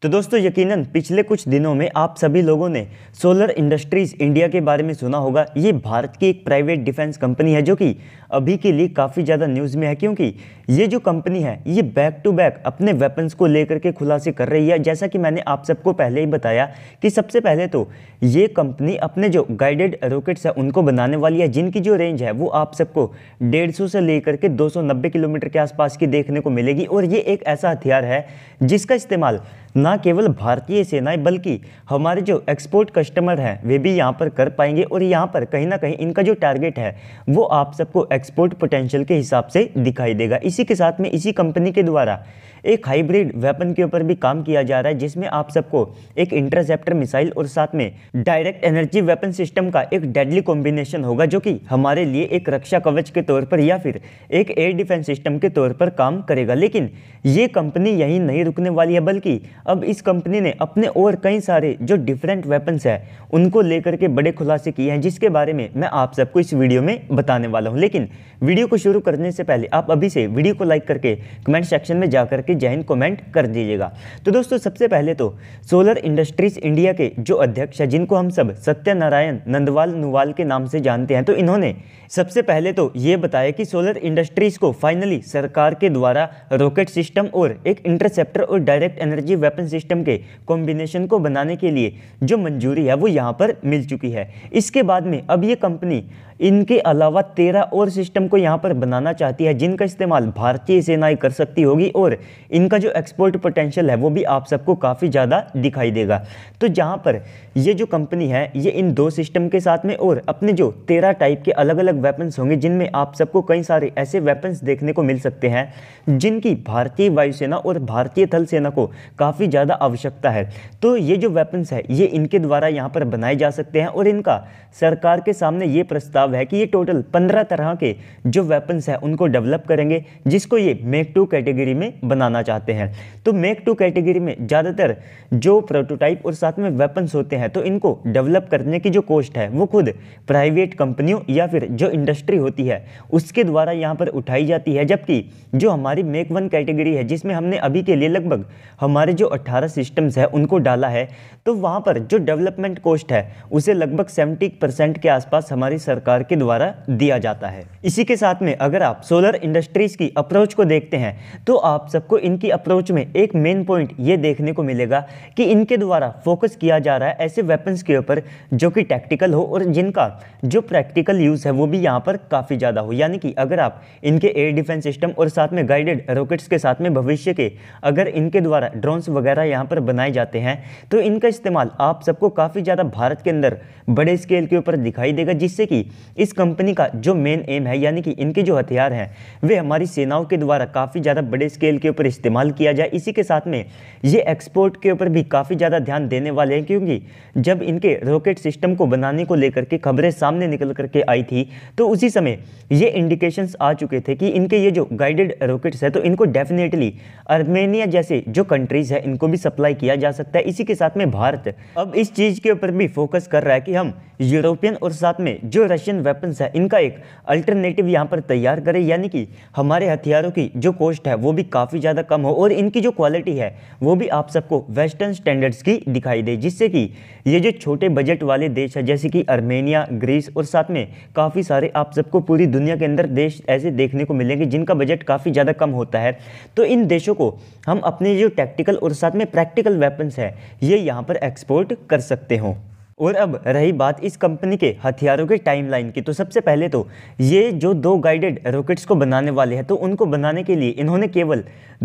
तो दोस्तों यकीनन पिछले कुछ दिनों में आप सभी लोगों ने सोलर इंडस्ट्रीज इंडिया के बारे में सुना होगा। ये भारत की एक प्राइवेट डिफेंस कंपनी है जो कि अभी के लिए काफ़ी ज़्यादा न्यूज़ में है, क्योंकि ये जो कंपनी है ये बैक टू बैक अपने वेपन्स को लेकर के खुलासे कर रही है। जैसा कि मैंने आप सबको पहले ही बताया कि सबसे पहले तो ये कंपनी अपने जो गाइडेड रॉकेट्स है उनको बनाने वाली है, जिनकी जो रेंज है वो आप सबको 150 से लेकर के 290 किलोमीटर के आसपास की देखने को मिलेगी। और ये एक ऐसा हथियार है जिसका इस्तेमाल ना केवल भारतीय सेनाएं बल्कि हमारे जो एक्सपोर्ट कस्टमर हैं वे भी यहाँ पर कर पाएंगे। और यहाँ पर कहीं ना कहीं इनका जो टारगेट है वो आप सबको एक्सपोर्ट पोटेंशियल के हिसाब से दिखाई देगा। इसी के साथ में इसी कंपनी के द्वारा एक हाइब्रिड वेपन के ऊपर भी काम किया जा रहा है, जिसमें आप सबको एक इंटरसेप्टर मिसाइल और साथ में डायरेक्ट एनर्जी वेपन सिस्टम का एक डेडली कॉम्बिनेशन होगा, जो कि हमारे लिए एक रक्षा कवच के तौर पर या फिर एक एयर डिफेंस सिस्टम के तौर पर काम करेगा। लेकिन ये कंपनी यहीं नहीं रुकने वाली है, बल्कि अब इस कंपनी ने अपने और कई सारे जो डिफरेंट वेपन्स है उनको लेकर के बड़े खुलासे किए हैं, जिसके बारे में मैं आप सबको इस वीडियो में बताने वाला हूं। लेकिन वीडियो को शुरू करने से पहले आप अभी से वीडियो को लाइक करके कमेंट सेक्शन में जाकर के जय हिंद कमेंट कर दीजिएगा। तो दोस्तों सबसे पहले तो सोलर इंडस्ट्रीज इंडिया के जो अध्यक्ष है, जिनको हम सब सत्यनारायण नंदवाल नुवाल के नाम से जानते हैं, तो इन्होंने सबसे पहले तो ये बताया कि सोलर इंडस्ट्रीज को फाइनली सरकार के द्वारा रॉकेट सिस्टम और एक इंटरसेप्टर और डायरेक्ट एनर्जी वेपन सिस्टम के कॉम्बिनेशन को बनाने के लिए जो मंजूरी है वो यहाँ पर मिल चुकी है। इसके बाद में अब ये कंपनी इनके अलावा 13 और सिस्टम को यहाँ पर बनाना चाहती है, जिनका इस्तेमाल भारतीय सेनाएं कर सकती होगी और इनका जो एक्सपोर्ट पोटेंशियल है वो भी आप सबको काफ़ी ज़्यादा दिखाई देगा। तो जहाँ पर ये जो कंपनी है ये इन 2 सिस्टम के साथ में और अपने जो 13 टाइप के अलग अलग वेपन्स होंगे, जिनमें आप सबको कई सारे ऐसे वेपन्स देखने को मिल सकते हैं जिनकी भारतीय वायुसेना और भारतीय थल सेना को काफ़ी ज़्यादा आवश्यकता है। तो ये जो वेपन्स है ये इनके द्वारा यहाँ पर बनाए जा सकते हैं और इनका सरकार के सामने ये प्रस्ताव है कि ये टोटल 15 तरह के जो वेपन्स हैं उनको डेवलप करेंगे, जिसको ये मेक 2 कैटेगरी में बनाना चाहते हैं। तो मेक 2 कैटेगरी में ज़्यादातर जो प्रोटोटाइप और साथ में वेपन्स होते हैं तो इनको डेवलप करने की जो कॉस्ट है वो खुद प्राइवेट कंपनियों या फिर जो इंडस्ट्री होती है उसके द्वारा यहाँ पर उठाई जाती है। जबकि जो हमारी मेक 1 कैटेगरी है, जिसमें हमने अभी के लिए लगभग हमारे जो 18 सिस्टम्स है उनको डाला है, तो वहाँ पर जो डेवलपमेंट कॉस्ट है उसे लगभग 70% के आसपास हमारी सरकार के द्वारा दिया जाता है। इसी के साथ में अगर आप सोलर इंडस्ट्रीज की अप्रोच को देखते हैं तो आप सबको इनकी अप्रोच में एक मेन पॉइंट ये देखने को मिलेगा कि इनके द्वारा फोकस किया जा रहा है ऐसे वेपन्स के ऊपर जो कि टैक्टिकल हो और जिनका जो प्रैक्टिकल यूज़ है वो भी यहाँ पर काफ़ी ज़्यादा हो। यानी कि अगर आप इनके एयर डिफेंस सिस्टम और साथ में गाइडेड रॉकेट्स के साथ में भविष्य के अगर इनके द्वारा ड्रोन्स वगैरह यहाँ पर बनाए जाते हैं तो इनका इस्तेमाल आप सबको काफ़ी ज़्यादा भारत के अंदर बड़े स्केल के ऊपर दिखाई देगा, जिससे कि इस कंपनी का जो मेन एम है यानी कि इनके जो हथियार हैं वे हमारी सेनाओं के द्वारा काफ़ी ज़्यादा बड़े स्केल के ऊपर इस्तेमाल किया जाए। इसी के साथ में ये एक्सपोर्ट के ऊपर भी काफ़ी ज़्यादा ध्यान देने वाले हैं, क्योंकि जब इनके रॉकेट सिस्टम को बनाने को लेकर के खबरें सामने निकल करके आई थी तो उसी समय ये इंडिकेशंस आ चुके थे कि इनके ये जो गाइडेड रॉकेट्स है तो इनको डेफिनेटली आर्मेनिया जैसे जो कंट्रीज है इनको भी सप्लाई किया जा सकता है। इसी के साथ में भारत अब इस चीज़ के ऊपर भी फोकस कर रहा है कि हम यूरोपियन और साथ में जो रशियन वेपन्स है इनका एक अल्टरनेटिव यहाँ पर तैयार करें, यानी कि हमारे हथियारों की जो कॉस्ट है वो भी काफ़ी ज़्यादा कम हो और इनकी जो क्वालिटी है वो भी आप सबको वेस्टर्न स्टैंडर्ड्स की दिखाई दे, जिससे कि ये जो छोटे बजट वाले देश है जैसे कि आर्मेनिया, ग्रीस और साथ में काफ़ी सारे आप सबको पूरी दुनिया के अंदर देश ऐसे देखने को मिलेंगे जिनका बजट काफ़ी ज़्यादा कम होता है। तो इन देशों को हम अपने जो टैक्टिकल और साथ में प्रैक्टिकल वेपन्स है ये यहाँ पर एक्सपोर्ट कर सकते हों। और अब रही बात इस कंपनी के हथियारों के टाइमलाइन की, तो सबसे पहले तो ये जो 2 गाइडेड रॉकेट्स को बनाने वाले हैं तो उनको बनाने के लिए इन्होंने केवल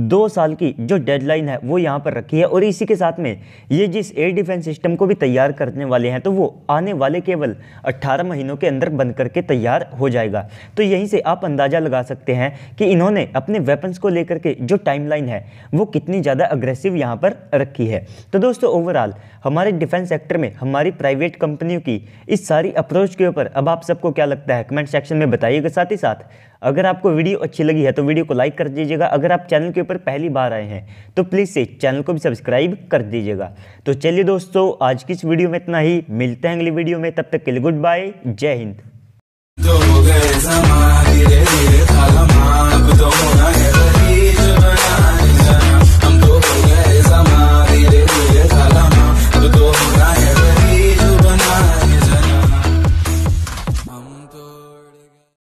2 साल की जो डेडलाइन है वो यहाँ पर रखी है। और इसी के साथ में ये जिस एयर डिफेंस सिस्टम को भी तैयार करने वाले हैं तो वो आने वाले केवल 18 महीनों के अंदर बन करके तैयार हो जाएगा। तो यहीं से आप अंदाज़ा लगा सकते हैं कि इन्होंने अपने वेपन्स को लेकर के जो टाइमलाइन है वो कितनी ज़्यादा अग्रेसिव यहाँ पर रखी है। तो दोस्तों ओवरऑल हमारे डिफेंस सेक्टर में हमारी प्राइवेट कंपनियों की इस सारी अप्रोच के ऊपर अब आप सबको क्या लगता है कमेंट सेक्शन में बताइएगा। साथ ही साथ अगर आपको वीडियो अच्छी लगी है तो वीडियो को लाइक कर दीजिएगा। अगर आप चैनल के ऊपर पहली बार आए हैं तो प्लीज़ से चैनल को भी सब्सक्राइब कर दीजिएगा। तो चलिए दोस्तों आज की इस वीडियो में इतना ही, मिलते हैं अगली वीडियो में, तब तक के लिए गुड बाय, जय हिंद।